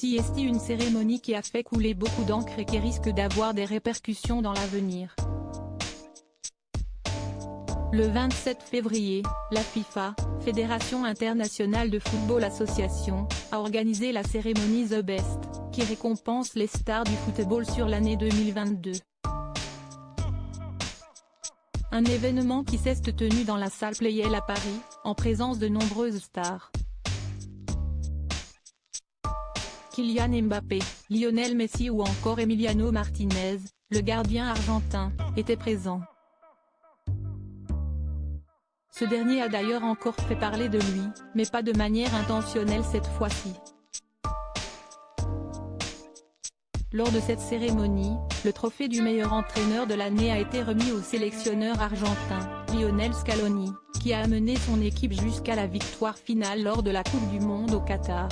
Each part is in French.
CST, une cérémonie qui a fait couler beaucoup d'encre et qui risque d'avoir des répercussions dans l'avenir. Le 27 février, la FIFA, Fédération internationale de football association, a organisé la cérémonie The Best, qui récompense les stars du football sur l'année 2022. Un événement qui s'est tenu dans la salle Pleyel à Paris, en présence de nombreuses stars. Kylian Mbappé, Lionel Messi ou encore Emiliano Martinez, le gardien argentin, étaient présents. Ce dernier a d'ailleurs encore fait parler de lui, mais pas de manière intentionnelle cette fois-ci. Lors de cette cérémonie, le trophée du meilleur entraîneur de l'année a été remis au sélectionneur argentin, Lionel Scaloni, qui a amené son équipe jusqu'à la victoire finale lors de la Coupe du Monde au Qatar.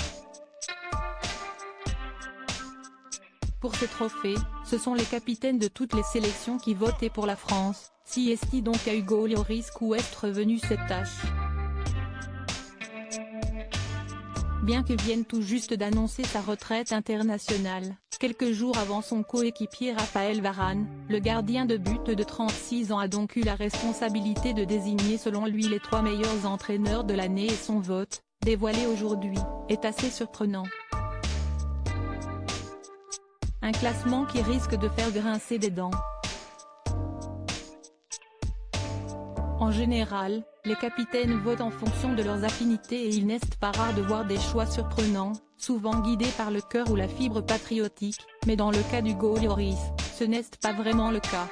Pour ces trophées, ce sont les capitaines de toutes les sélections qui votaient pour la France, CST donc à Hugo Lloris qu'est revenue cette tâche. Bien que vienne tout juste d'annoncer sa retraite internationale, quelques jours avant son coéquipier Raphaël Varane, le gardien de but de 36 ans a donc eu la responsabilité de désigner selon lui les 3 meilleurs entraîneurs de l'année et son vote, dévoilé aujourd'hui, est assez surprenant. Un classement qui risque de faire grincer des dents. En général, les capitaines votent en fonction de leurs affinités et il n'est pas rare de voir des choix surprenants, souvent guidés par le cœur ou la fibre patriotique, mais dans le cas d'Hugo Lloris, ce n'est pas vraiment le cas.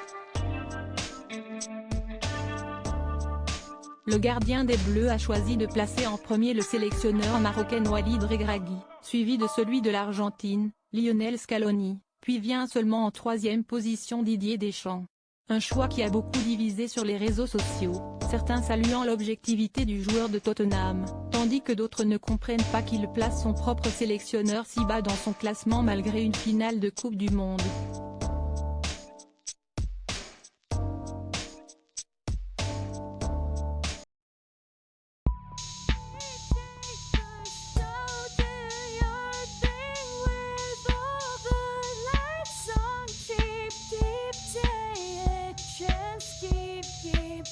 Le gardien des Bleus a choisi de placer en premier le sélectionneur marocain Walid Regragui, suivi de celui de l'Argentine, Lionel Scaloni, puis vient seulement en 3e position Didier Deschamps. Un choix qui a beaucoup divisé sur les réseaux sociaux, certains saluant l'objectivité du joueur de Tottenham, tandis que d'autres ne comprennent pas qu'il place son propre sélectionneur si bas dans son classement malgré une finale de Coupe du Monde. Keep